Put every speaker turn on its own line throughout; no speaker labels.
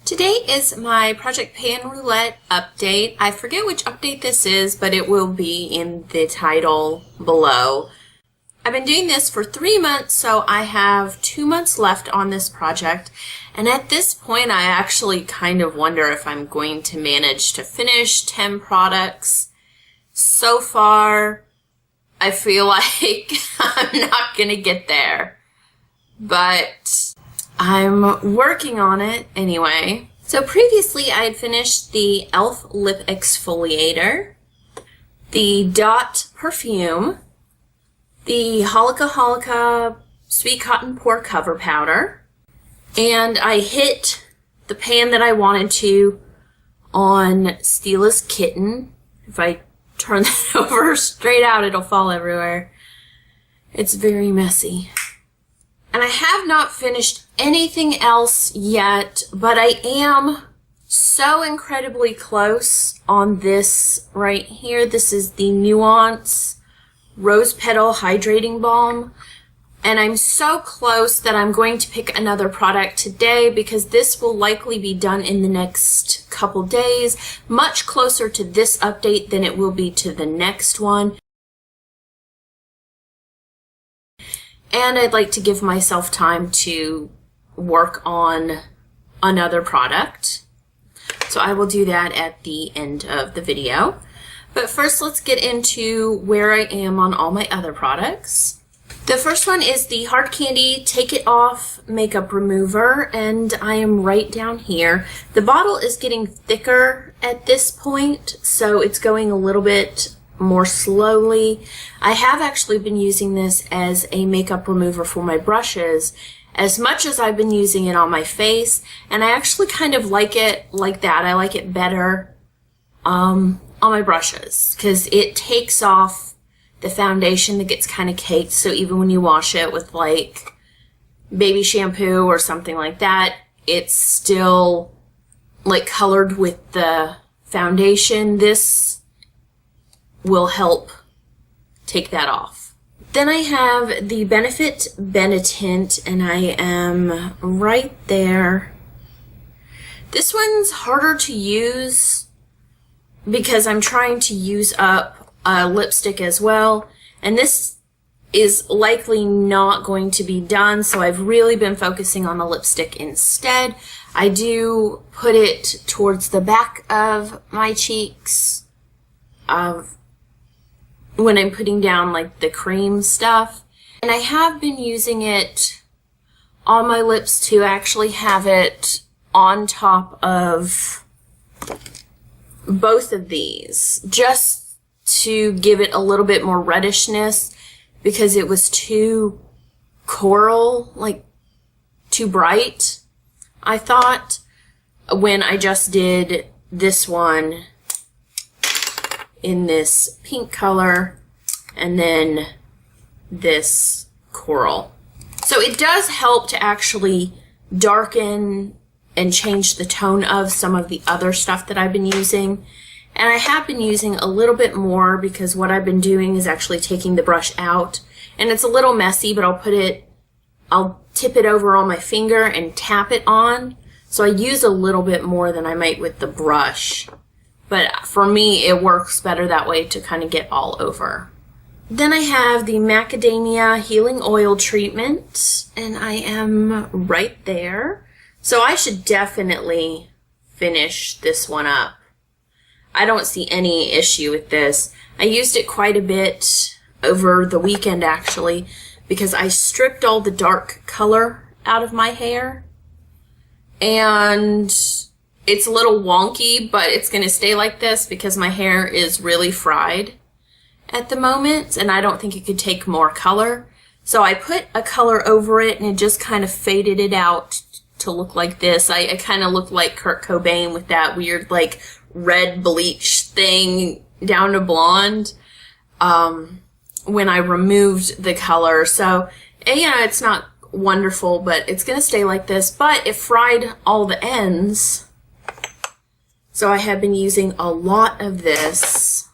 Today is my Project Pan Roulette update. I forget which update this is, but it will be in the title below. I've been doing this for 3 months, so I have 2 months left on this project. And at this point, I actually kind of wonder if I'm going to manage to finish 10 products. So far, I feel like I'm not going to get there. But I'm working on it anyway. So previously I had finished the e.l.f. Lip Exfoliator, the Dot Perfume, the Holika Holika Sweet Cotton Pore Cover Powder, and I hit the pan that I wanted to on Stila's Kitten. If I turn that over straight out, it'll fall everywhere. It's very messy. And I have not finished anything else yet, but I am so incredibly close on this right here. This is the Nuance Rose Petal Hydrating Balm. And I'm so close that I'm going to pick another product today because this will likely be done in the next couple days, much closer to this update than it will be to the next one. And I'd like to give myself time to work on another product. So I will do that at the end of the video. But first, let's get into where I am on all my other products. The first one is the Hard Candy Take It Off Makeup Remover, and I am right down here. The bottle is getting thicker at this point, so it's going a little bit more slowly. I have actually been using this as a makeup remover for my brushes as much as I've been using it on my face, and I actually kind of like it like that. I like it better on my brushes because it takes off the foundation that gets kind of caked, so even when you wash it with like baby shampoo or something like that, it's still like colored with the foundation. This will help take that off. Then I have the Benefit Benetint, and I am right there. This one's harder to use because I'm trying to use up a lipstick as well, and this is likely not going to be done, so I've really been focusing on the lipstick instead. I do put it towards the back of my cheeks when I'm putting down like the cream stuff. And I have been using it on my lips to actually have it on top of both of these, just to give it a little bit more reddishness because it was too coral, like too bright, I thought, when I just did this one in this pink color and then this coral. So it does help to actually darken and change the tone of some of the other stuff that I've been using. And I have been using a little bit more because what I've been doing is actually taking the brush out. And it's a little messy, but I'll tip it over on my finger and tap it on. So I use a little bit more than I might with the brush. But for me, it works better that way to kind of get all over. Then I have the Macadamia Healing Oil Treatment, and I am right there. So I should definitely finish this one up. I don't see any issue with this. I used it quite a bit over the weekend, actually, because I stripped all the dark color out of my hair. And it's a little wonky, but it's going to stay like this because my hair is really fried at the moment, and I don't think it could take more color. So I put a color over it, and it just kind of faded it out to look like this. I kind of looked like Kurt Cobain with that weird, like, red bleach thing down to blonde when I removed the color. So, yeah, it's not wonderful, but it's going to stay like this. But it fried all the ends. So I have been using a lot of this,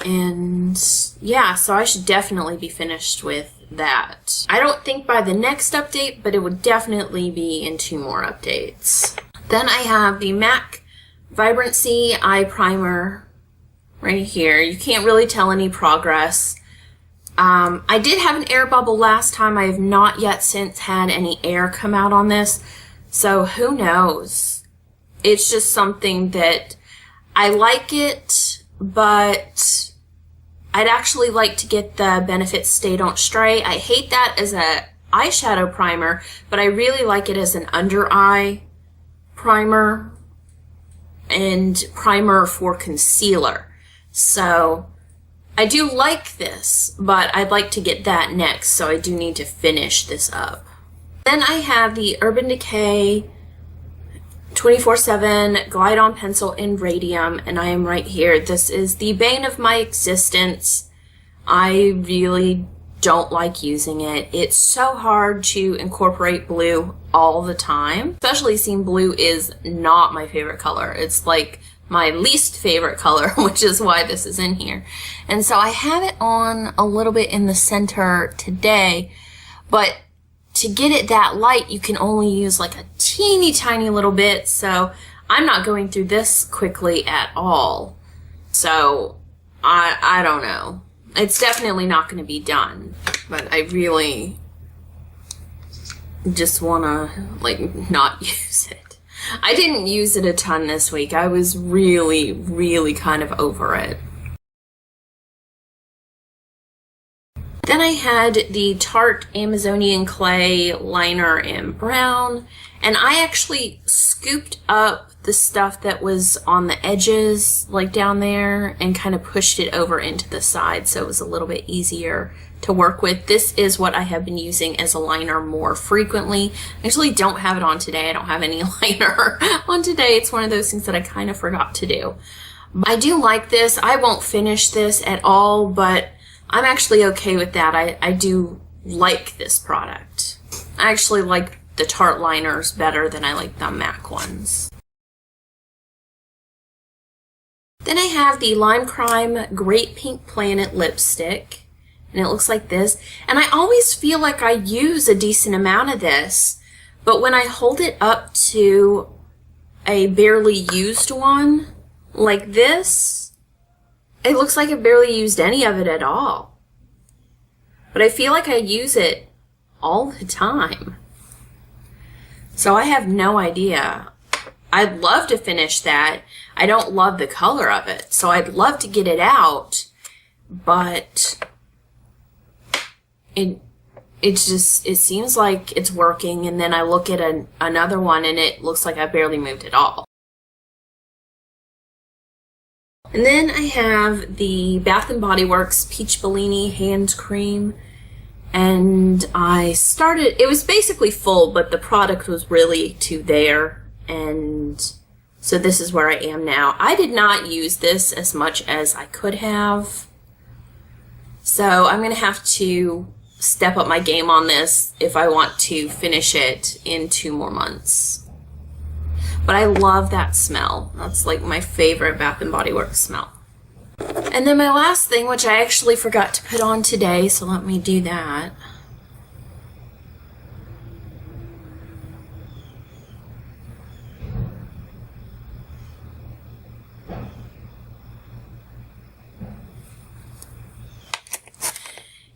and yeah, so I should definitely be finished with that. I don't think by the next update, but it would definitely be in 2 more updates. Then I have the MAC Vibrancy Eye Primer right here. You can't really tell any progress. I did have an air bubble last time. I have not yet since had any air come out on this, so who knows? It's just something that I like it, but I'd actually like to get the Benefit Stay Don't Stray. I hate that as a eyeshadow primer, but I really like it as an under eye primer and primer for concealer. So I do like this, but I'd like to get that next, so I do need to finish this up. Then I have the Urban Decay 24/7 Glide On Pencil in Radium, and I am right here. This is the bane of my existence. I really don't like using it. It's so hard to incorporate blue all the time, especially seeing blue is not my favorite color. It's like my least favorite color, which is why this is in here. And so I have it on a little bit in the center today, but to get it that light, you can only use like a teeny tiny little bit, so I'm not going through this quickly at all. So I don't know. It's definitely not going to be done, but I really just want to like not use it. I didn't use it a ton this week. I was really kind of over it. Then I had the Tarte Amazonian Clay liner in brown, and I actually scooped up the stuff that was on the edges, like down there, and kind of pushed it over into the side so it was a little bit easier to work with. This is what I have been using as a liner more frequently. I actually don't have it on today. I don't have any liner on today. It's one of those things that I kind of forgot to do. I do like this. I won't finish this at all, but I'm actually okay with that. I do like this product. I actually like the Tarte liners better than I like the MAC ones. Then I have the Lime Crime Great Pink Planet lipstick, and it looks like this. And I always feel like I use a decent amount of this, but when I hold it up to a barely used one, like this, it looks like I barely used any of it at all. But I feel like I use it all the time. So I have no idea. I'd love to finish that. I don't love the color of it, so I'd love to get it out, but it seems like it's working, and then I look at another one and it looks like I barely moved at all. And then I have the Bath & Body Works Peach Bellini hand cream, and I started, it was basically full, but the product was really to there, and so this is where I am now. I did not use this as much as I could have, so I'm going to have to step up my game on this if I want to finish it in 2 more months. But I love that smell. That's like my favorite Bath & Body Works smell. And then my last thing, which I actually forgot to put on today, so let me do that.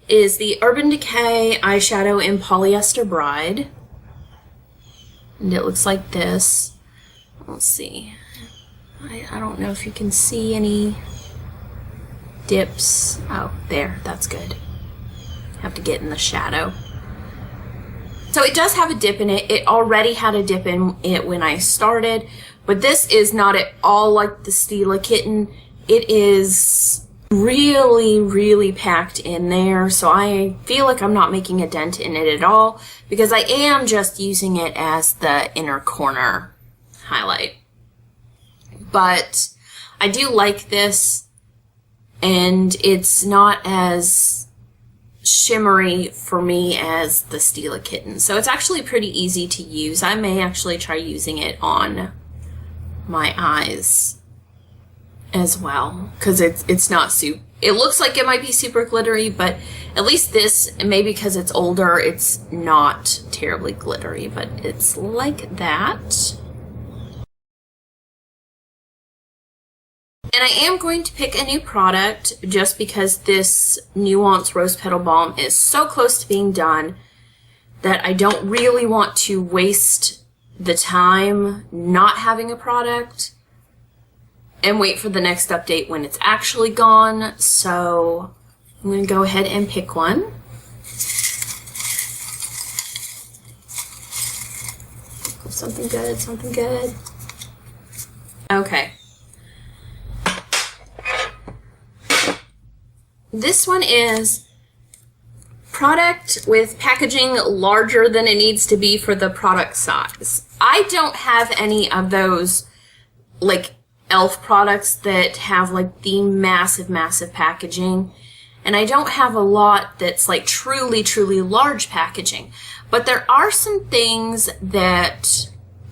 Is the Urban Decay eyeshadow in Polyester Bride. And it looks like this. Let's see. I don't know if you can see any dips. Oh, there. That's good. Have to get in the shadow. So it does have a dip in it. It already had a dip in it when I started. But this is not at all like the Stila Kitten. It is really packed in there. So I feel like I'm not making a dent in it at all, because I am just using it as the inner corner highlight. But I do like this, and it's not as shimmery for me as the Stila Kitten. So it's actually pretty easy to use. I may actually try using it on my eyes as well, because it's not super, it looks like it might be super glittery, but at least this, maybe because it's older, it's not terribly glittery, but it's like that. And I am going to pick a new product just because this Nuance Rose Petal Balm is so close to being done that I don't really want to waste the time not having a product and wait for the next update when it's actually gone. So I'm going to go ahead and pick one. Something good, something good. Okay. This one is product with packaging larger than it needs to be for the product size. I don't have any of those like e.l.f. products that have like the massive packaging, and I don't have a lot that's like truly large packaging. But there are some things that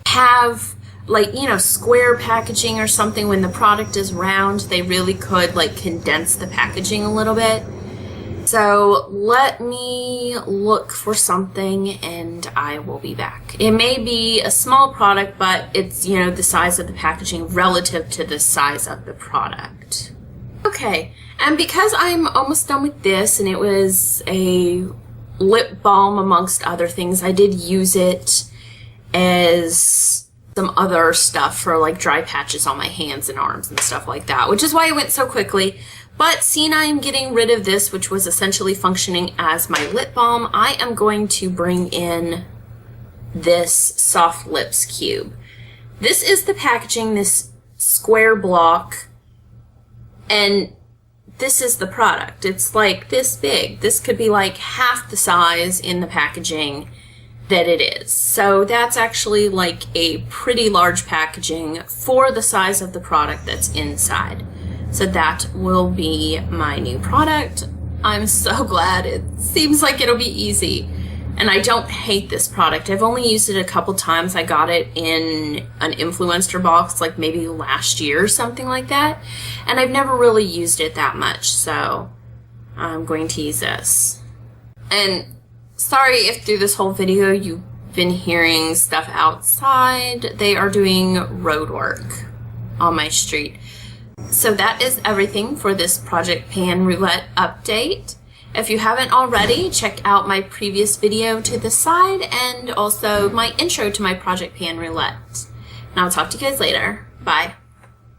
have like, you know, square packaging or something. When the product is round, they really could like condense the packaging a little bit. So let me look for something and I will be back. It may be a small product, but it's, you know, the size of the packaging relative to the size of the product. Okay, and because I'm almost done with this, and it was a lip balm amongst other things, I did use it as some other stuff for like dry patches on my hands and arms and stuff like that, which is why it went so quickly. But seeing I'm getting rid of this, which was essentially functioning as my lip balm, I am going to bring in this Soft Lips Cube. This is the packaging, this square block, and this is the product. It's like this big. This could be like half the size in the packaging that it is. So that's actually like a pretty large packaging for the size of the product that's inside. So that will be my new product. I'm so glad. It seems like it'll be easy. And I don't hate this product. I've only used it a couple times. I got it in an influencer box like maybe last year or something like that. And I've never really used it that much. So I'm going to use this. And sorry if through this whole video you've been hearing stuff outside. They are doing road work on my street. So that is everything for this Project Pan Roulette update. If you haven't already, check out my previous video to the side and also my intro to my Project Pan Roulette. And I'll talk to you guys later. Bye.